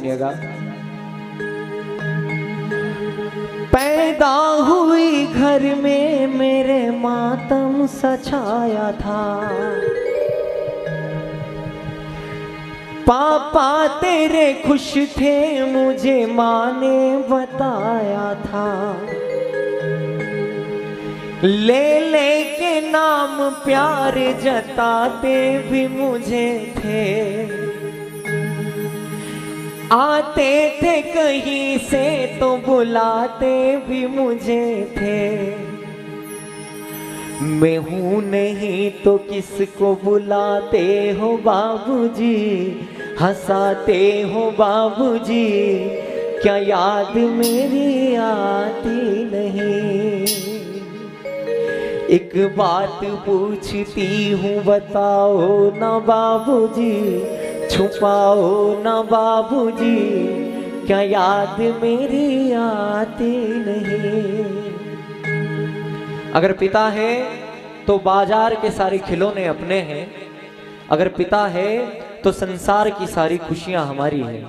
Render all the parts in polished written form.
सुनिएगा। पैदा हुई घर में मेरे मातम सछाया था, पापा तेरे खुश थे मुझे माँ ने बताया था, ले ले के नाम प्यार जताते भी मुझे थे, आते थे कहीं से तो बुलाते भी मुझे थे, मैं हूँ नहीं तो किसको बुलाते हो बाबूजी, हंसाते हो बाबूजी, क्या याद मेरी आती नहीं। एक बात पूछती हूँ बताओ ना बाबूजी, छुपाओ ना बाबूजी, क्या याद मेरी आती नहीं। अगर पिता है तो बाजार के सारे खिलौने अपने हैं, अगर पिता है तो संसार की सारी खुशियां हमारी हैं।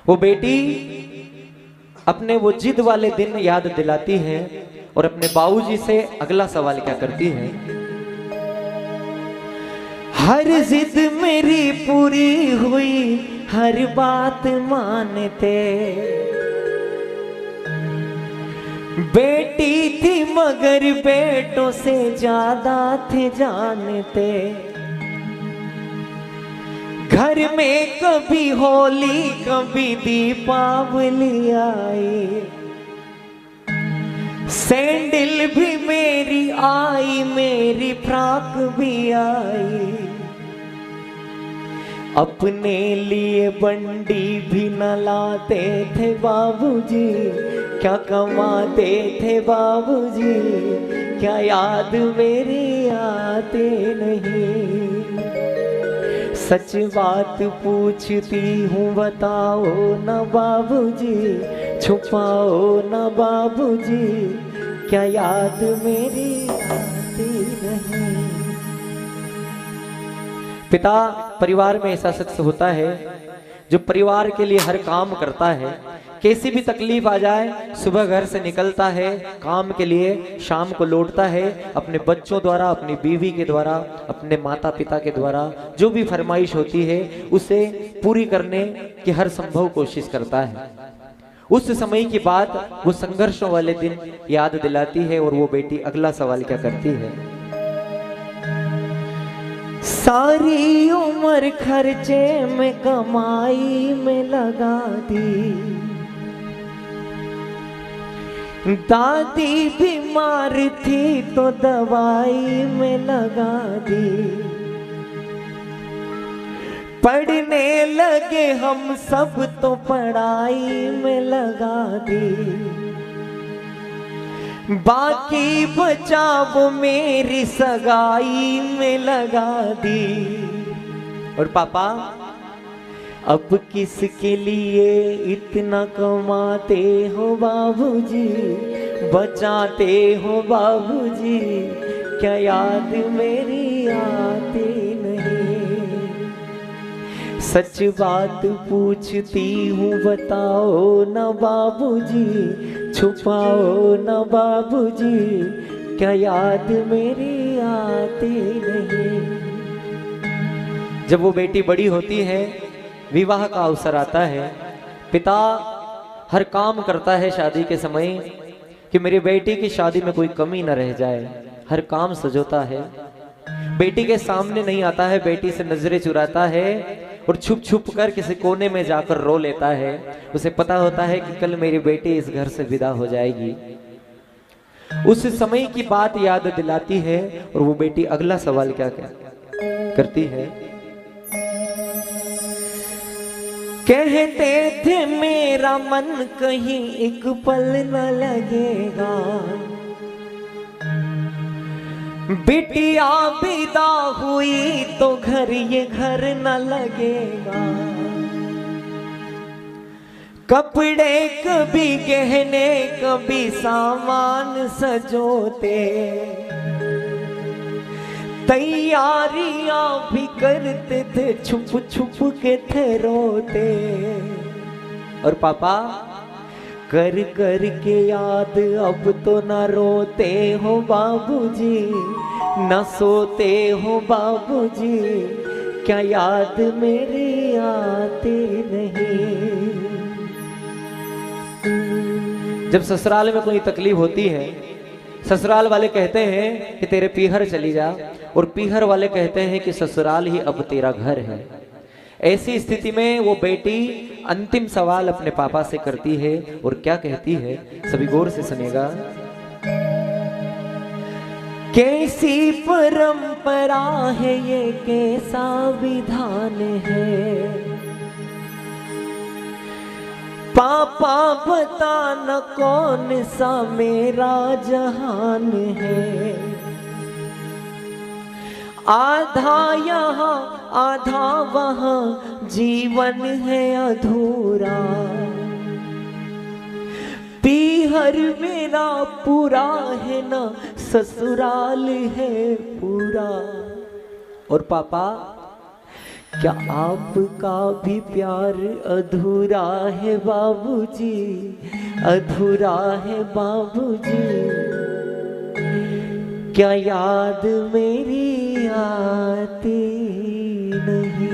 वो बेटी अपने वो जिद वाले दिन याद दिलाती है और अपने बाबूजी से अगला सवाल क्या करती है। हर जिद मेरी पूरी हुई, हर बात मानते, बेटी थी मगर बेटों से ज्यादा थे जानते, घर में कभी होली कभी दीपावली आई, सैंडल भी मेरी आई मेरी फ्रॉक भी आई, अपने लिए बंडी भी न लाते थे बाबूजी, क्या कमाते थे बाबूजी, क्या याद मेरी आते नहीं। सच बात पूछती हूँ बताओ ना बाबूजी, छुपाओ ना बाबूजी, क्या याद मेरी आती नहीं। पिता परिवार में ऐसा शख्स होता है जो परिवार के लिए हर काम करता है, कैसी भी तकलीफ आ जाए सुबह घर से निकलता है काम के लिए, शाम को लौटता है, अपने बच्चों द्वारा, अपनी बीवी के द्वारा, अपने माता पिता के द्वारा जो भी फरमाइश होती है उसे पूरी करने की हर संभव कोशिश करता है। उस समय की बात वो संघर्षों वाले दिन याद दिलाती है और वो बेटी अगला सवाल क्या करती है। सारी उम्र खर्चे में कमाई में लगा दी, दादी बीमार थी तो दवाई में लगा दी, पढ़ने लगे हम सब तो पढ़ाई में लगा दी, बाकी बचा वो मेरी सगाई में लगा दी। और पापा अब किसके लिए इतना कमाते हो बाबूजी, बचाते हो बाबूजी, क्या याद मेरी आती नहीं। सच बात पूछती हूँ बताओ ना बाबूजी, छुपाओ ना बाबूजी, क्या याद मेरी आती नहीं। जब वो बेटी बड़ी होती है, विवाह का अवसर आता है, पिता हर काम करता है शादी के समय कि मेरी बेटी की शादी में कोई कमी न रह जाए, हर काम सजोता है, बेटी के सामने नहीं आता है, बेटी से नजरें चुराता है और छुप छुप कर किसी कोने में जाकर रो लेता है। उसे पता होता है कि कल मेरी बेटी इस घर से विदा हो जाएगी। उस समय की बात याद दिलाती है और वो बेटी अगला सवाल क्या करती है। कहते थे मेरा मन कहीं एक पल न लगेगा, बिटिया विदा हुई तो घर ये घर न लगेगा, कपड़े कभी गहने कभी सामान सजोते, तैयारियां भी करते थे, छुप छुप के थे रोते। और पापा कर कर के याद अब तो ना रोते हो बाबूजी, ना सोते हो बाबूजी, क्या याद मेरे आते नहीं। जब ससुराल में कोई तकलीफ होती है, ससुराल वाले कहते हैं कि तेरे पीहर चली जा, और पीहर वाले कहते हैं कि ससुराल ही अब तेरा घर है। ऐसी स्थिति में वो बेटी अंतिम सवाल अपने पापा से करती है, और क्या कहती है, सभी गौर से सुनिएगा। कैसी परंपरा है ये, कैसा विधान है, पापा बताना कौन सा मेरा जहान है। आधा यहाँ आधा वहाँ जीवन है अधूरा, पीहर मेरा पूरा है ना ससुराल है पूरा। और पापा क्या आपका भी प्यार अधूरा है बाबूजी, अधूरा है बाबूजी, क्या याद मेरी आती नहीं।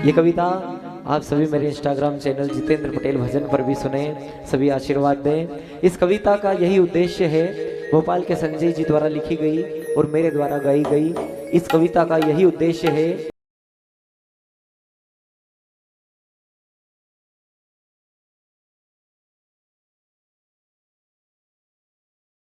ये कविता आप सभी मेरे इंस्टाग्राम चैनल जितेंद्र पटेल भजन पर भी सुने, सभी आशीर्वाद दें। इस कविता का यही उद्देश्य है, भोपाल के संजय जी द्वारा लिखी गई और मेरे द्वारा गाई गई इस कविता का यही उद्देश्य है